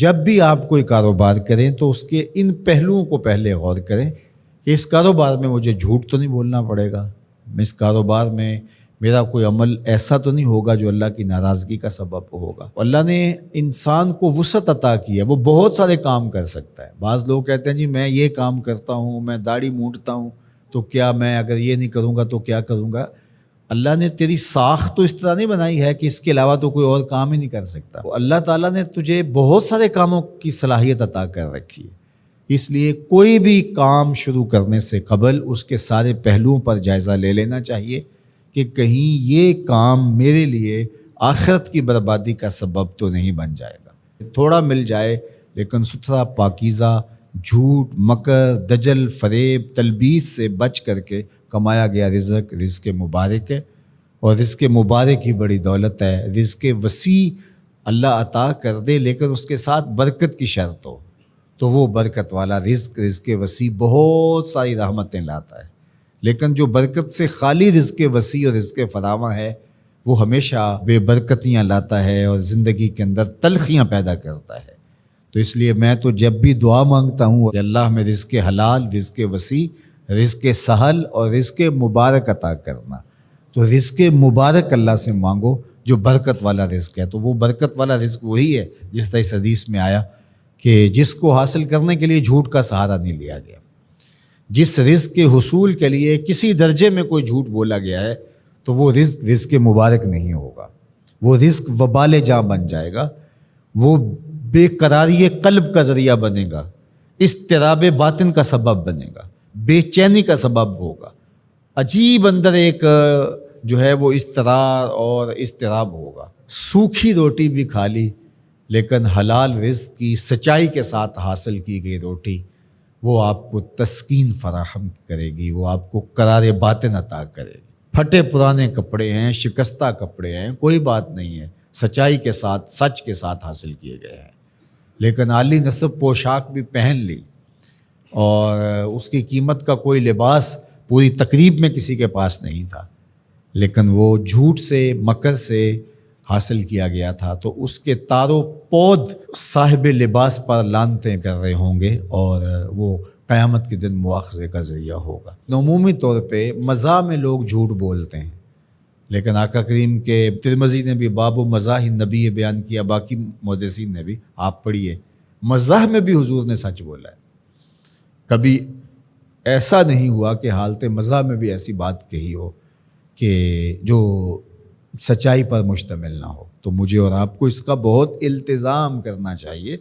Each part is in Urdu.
جب بھی آپ کوئی کاروبار کریں تو اس کے ان پہلوؤں کو پہلے غور کریں کہ اس کاروبار میں مجھے جھوٹ تو نہیں بولنا پڑے گا، اس کاروبار میں میرا کوئی عمل ایسا تو نہیں ہوگا جو اللہ کی ناراضگی کا سبب ہوگا۔ اللہ نے انسان کو وسعت عطا کی ہے، وہ بہت سارے کام کر سکتا ہے۔ بعض لوگ کہتے ہیں جی میں یہ کام کرتا ہوں، میں داڑھی مونڈتا ہوں، تو کیا میں اگر یہ نہیں کروں گا تو کیا کروں گا؟ اللہ نے تیری ساخت تو اس طرح نہیں بنائی ہے کہ اس کے علاوہ تو کوئی اور کام ہی نہیں کر سکتا۔ اللہ تعالیٰ نے تجھے بہت سارے کاموں کی صلاحیت عطا کر رکھی ہے، اس لیے کوئی بھی کام شروع کرنے سے قبل اس کے سارے پہلوؤں پر جائزہ لے لینا چاہیے کہ کہیں یہ کام میرے لیے آخرت کی بربادی کا سبب تو نہیں بن جائے گا۔ تھوڑا مل جائے لیکن ستھرا، پاکیزہ، جھوٹ، مکر، دجل، فریب، تلبیس سے بچ کر کے کمایا گیا رزق مبارک ہے، اور رزق مبارک ہی بڑی دولت ہے۔ رزق وسیع اللہ عطا کر دے لیکن اس کے ساتھ برکت کی شرط ہو، تو وہ برکت والا رزق وسیع بہت ساری رحمتیں لاتا ہے، لیکن جو برکت سے خالی رزق وسیع اور رزق فراواں ہے وہ ہمیشہ بے برکتیاں لاتا ہے اور زندگی کے اندر تلخیاں پیدا کرتا ہے۔ تو اس لیے میں تو جب بھی دعا مانگتا ہوں کہ اللہ میں رزق حلال، رزق وسیع، رزق سہل اور رزق مبارک عطا کرنا، تو رزق مبارک اللہ سے مانگو جو برکت والا رزق ہے۔ تو وہ برکت والا رزق وہی ہے جس طرح اس حدیث میں آیا کہ جس کو حاصل کرنے کے لیے جھوٹ کا سہارا نہیں لیا گیا، جس رزق کے حصول کے لیے کسی درجے میں کوئی جھوٹ بولا گیا ہے تو وہ رزق مبارک نہیں ہوگا، وہ رزق وبال جاں بن جائے گا، وہ بے قراری قلب کا ذریعہ بنے گا، اضطراب باطن کا سبب بنے گا، بے چینی کا سبب ہوگا، عجیب اندر ایک جو ہے وہ اضطرار اور اضطراب ہوگا۔ سوکھی روٹی بھی کھا لی لیکن حلال رزق کی سچائی کے ساتھ حاصل کی گئی روٹی وہ آپ کو تسکین فراہم کرے گی، وہ آپ کو قرار باطن عطا کرے گی۔ پھٹے پرانے کپڑے ہیں، شکستہ کپڑے ہیں، کوئی بات نہیں ہے، سچائی کے ساتھ، سچ کے ساتھ حاصل کیے گئے ہیں، لیکن عالی نصب پوشاک بھی پہن لی اور اس کی قیمت کا کوئی لباس پوری تقریب میں کسی کے پاس نہیں تھا، لیکن وہ جھوٹ سے، مکر سے حاصل کیا گیا تھا، تو اس کے تارو پود صاحب لباس پر لانتیں کر رہے ہوں گے اور وہ قیامت کے دن مواخذے کا ذریعہ ہوگا۔ عمومی طور پہ مزاح میں لوگ جھوٹ بولتے ہیں، لیکن آقا کریم کے ترمذی نے بھی باب و مزاح النبی بیان کیا، باقی محدثین نے بھی، آپ پڑھیے، مزاح میں بھی حضور نے سچ بولا ہے۔ کبھی ایسا نہیں ہوا کہ حالت مزاح میں بھی ایسی بات کہی ہو کہ جو سچائی پر مشتمل نہ ہو۔ تو مجھے اور آپ کو اس کا بہت التزام کرنا چاہیے،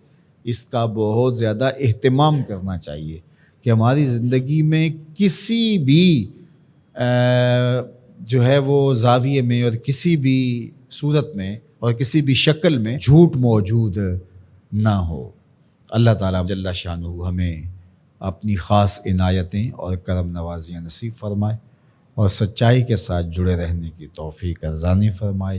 اس کا بہت زیادہ اہتمام کرنا چاہیے کہ ہماری زندگی میں کسی بھی جو ہے وہ زاویے میں اور کسی بھی صورت میں اور کسی بھی شکل میں جھوٹ موجود نہ ہو۔ اللہ تعالیٰ جل شانہ ہمیں اپنی خاص عنایتیں اور کرم نوازیاں نصیب فرمائے اور سچائی کے ساتھ جڑے رہنے کی توفیق ارزانی فرمائے۔